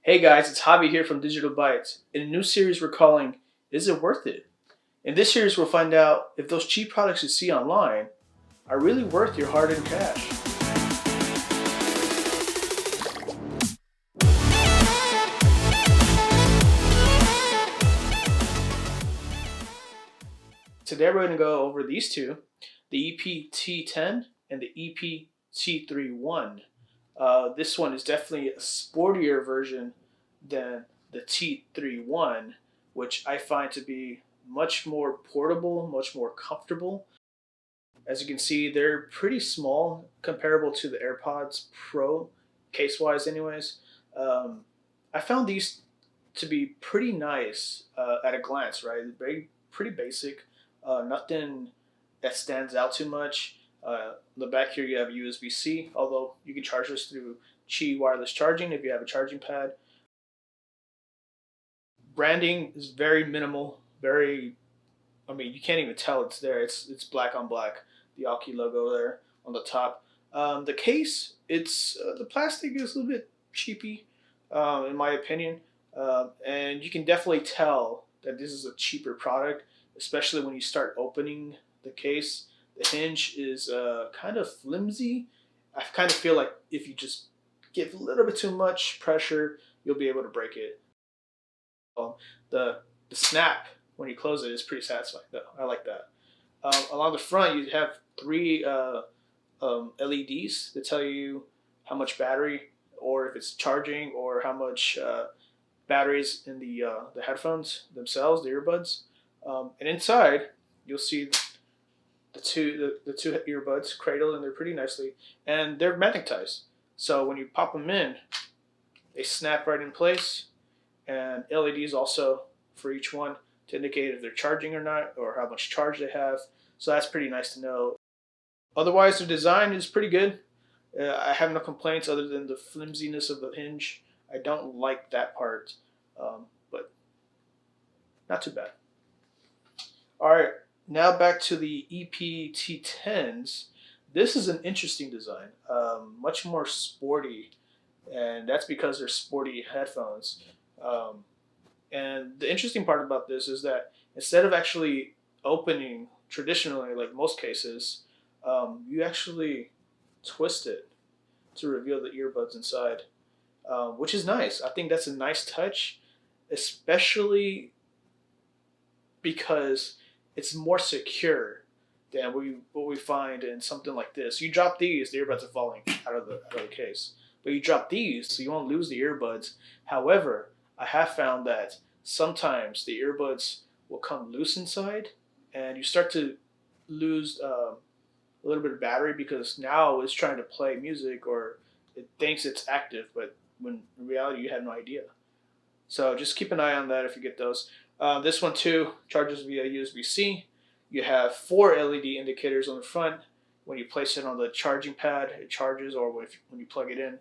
Hey guys, it's Hobby here from Digital Bytes. In a new series we're calling Is It Worth It? In this series we'll find out if those cheap products you see online are really worth your hard-earned cash. Today we're going to go over these two, the EPT10 and the EPT31. This one is definitely a sportier version than the T31, which I find to be much more portable, much more comfortable. As you can see, they're pretty small, comparable to the AirPods Pro, case-wise anyways. Um, I found these to be pretty nice at a glance, right? Pretty basic, nothing that stands out too much. The back here you have USB-C, although you can charge this through Qi wireless charging if you have a charging pad. Branding is very minimal, you can't even tell it's there. It's black on black, the Aukey logo there on the top. The case, it's the plastic is a little bit cheapy, in my opinion, and you can definitely tell that this is a cheaper product, especially when you start opening the case. The hinge is kind of flimsy. I kind of feel like if you just give a little bit too much pressure, you'll be able to break it. The the snap when you close it is pretty satisfying though. I like that. Along the front, you have three LEDs that tell you how much battery, or if it's charging, or how much batteries in the headphones themselves, the earbuds. And inside, you'll see the two earbuds cradled in there pretty nicely, and they're magnetized. So when you pop them in, they snap right in place, and LEDs also for each one to indicate if they're charging or not, or how much charge they have. So that's pretty nice to know. Otherwise, the design is pretty good. I have no complaints other than the flimsiness of the hinge. I don't like that part, but not too bad. All right, now back to the EPT10s. This is an interesting design, much more sporty, and that's because they're sporty headphones. Um, and the interesting part about this is that instead of actually opening traditionally, like most cases, you actually twist it to reveal the earbuds inside, which is nice. I think that's a nice touch, especially because it's more secure than what we find in something like this. You drop these, the earbuds are falling out of the case. But you drop these, so you won't lose the earbuds. However, I have found that sometimes the earbuds will come loose inside, and you start to lose a little bit of battery because now it's trying to play music, or it thinks it's active, but when in reality you have no idea. So just keep an eye on that if you get those. This one too charges via USB-C. You have four LED indicators on the front. When you place it on the charging pad, it charges, or when you plug it in.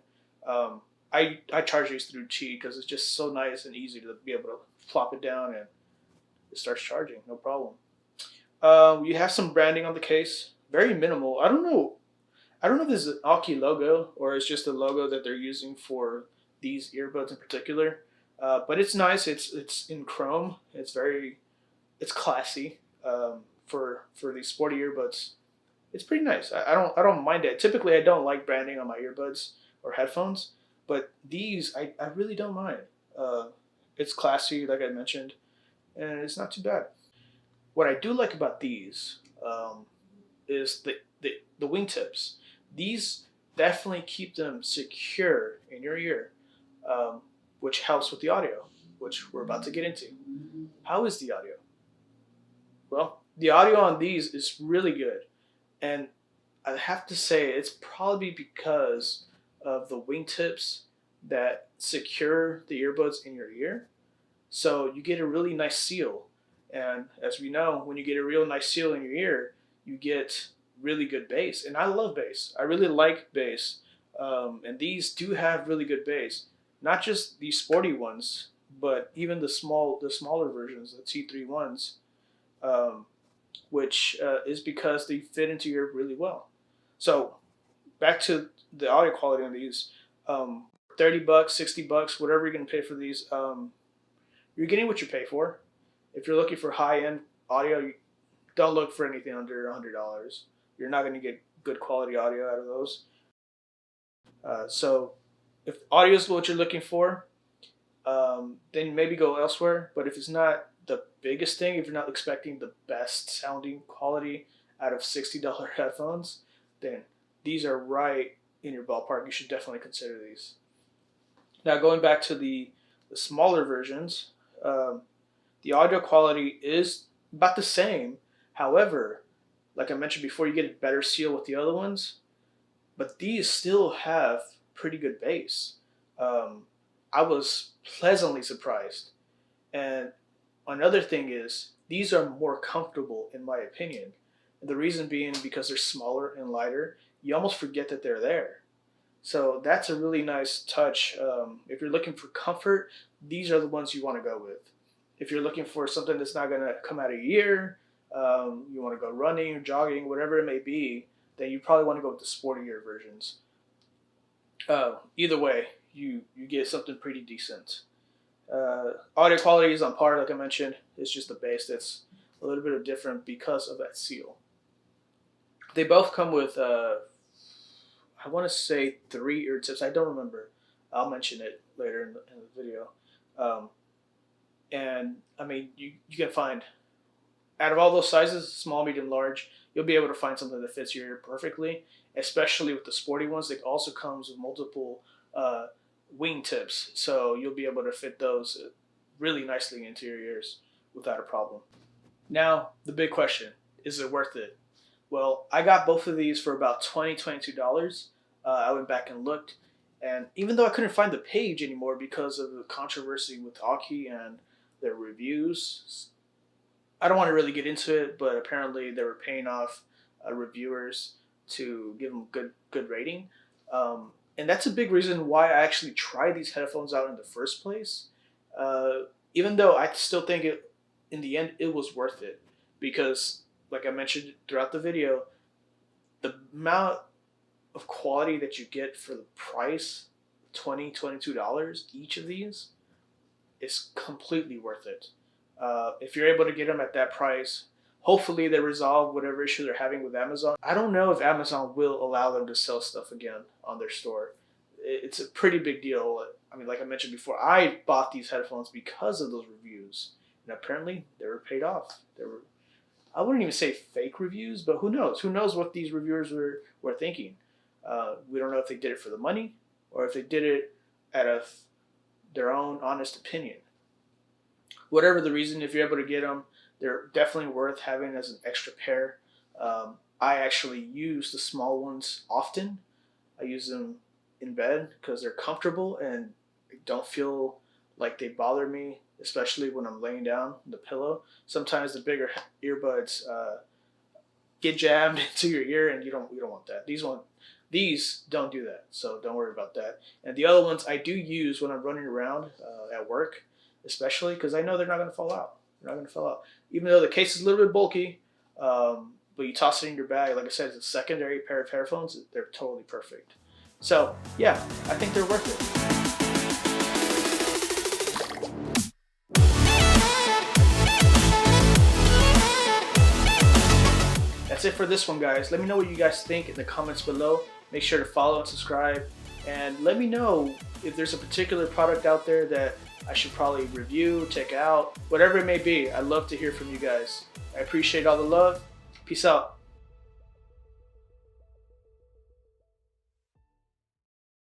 I charge these through Qi because it's just so nice and easy to be able to plop it down and it starts charging, no problem. You have some branding on the case, very minimal. I don't know if this is an Aukey logo or it's just a logo that they're using for these earbuds in particular. But it's nice. It's in chrome. It's classy for these sporty earbuds. It's pretty nice. I don't mind it. Typically, I don't like branding on my earbuds or headphones, but these I really don't mind. It's classy, like I mentioned, and it's not too bad. What I do like about these is the wingtips. These definitely keep them secure in your ear, which helps with the audio, which we're about to get into. How is the audio? Well, the audio on these is really good, and I have to say it's probably because of the wingtips that secure the earbuds in your ear. So you get a really nice seal. And as we know, when you get a real nice seal in your ear, you get really good bass. And I love bass. I really like bass. And these do have really good bass. Not just these sporty ones, but even the smaller versions, the T3 ones, um, which is because they fit into your ear really well. So back to the audio quality on these. $30, $60, whatever you're gonna pay for these. You're getting what you pay for. If you're looking for high-end audio, don't look for anything under $100. You're not gonna get good quality audio out of those. So if audio is what you're looking for, then maybe go elsewhere. But if it's not the biggest thing, if you're not expecting the best sounding quality out of $60 headphones, then these are right in your ballpark. You should definitely consider these. Now going back to the smaller versions, the audio quality is about the same. However, like I mentioned before, you get a better seal with the other ones, but these still have pretty good bass. I was pleasantly surprised. And another thing is, these are more comfortable in my opinion. And the reason being because they're smaller and lighter, you almost forget that they're there. So that's a really nice touch. If you're looking for comfort, these are the ones you want to go with. If you're looking for something that's not going to come out of your ear, you want to go running or jogging, whatever it may be, then you probably want to go with the sportier versions. Either way, you get something pretty decent. Audio quality is on par, like I mentioned. It's just the bass that's a little bit different because of that seal. They both come with, I want to say 3 ear tips. I don't remember. I'll mention it later in the video. And I mean, you can find, out of all those sizes, small, medium, large, you'll be able to find something that fits your ear perfectly, especially with the sporty ones. It also comes with multiple wing tips, so you'll be able to fit those really nicely into your ears without a problem. Now, the big question, is it worth it? Well, I got both of these for about $20, $22. I went back and looked, and even though I couldn't find the page anymore because of the controversy with Aukey and their reviews, I don't want to really get into it, but apparently they were paying off reviewers to give them good rating. And that's a big reason why I actually tried these headphones out in the first place. Even though I still think in the end it was worth it, because like I mentioned throughout the video, the amount of quality that you get for the price, $20, $22 each of these, is completely worth it. If you're able to get them at that price, hopefully they resolve whatever issue they're having with Amazon. I don't know if Amazon will allow them to sell stuff again on their store. It's a pretty big deal. I mean, like I mentioned before, I bought these headphones because of those reviews, and apparently they were paid off. They were, I wouldn't even say fake reviews, but who knows? Who knows what these reviewers were thinking? We don't know if they did it for the money or if they did it out of their own honest opinion. Whatever the reason, if you're able to get them, they're definitely worth having as an extra pair. I actually use the small ones often. I use them in bed because they're comfortable and I don't feel like they bother me, especially when I'm laying down on the pillow. Sometimes the bigger earbuds get jammed into your ear, and you don't want that. These don't do that, so don't worry about that. And the other ones I do use when I'm running around at work, especially because I know they're not going to fall out. They're not going to fall out. Even though the case is a little bit bulky, but you toss it in your bag. Like I said, it's a secondary pair of headphones. They're totally perfect. So yeah, I think they're worth it. That's it for this one, guys. Let me know what you guys think in the comments below. Make sure to follow and subscribe, and let me know if there's a particular product out there that I should probably review, check out, whatever it may be. I'd love to hear from you guys. I appreciate all the love. Peace out.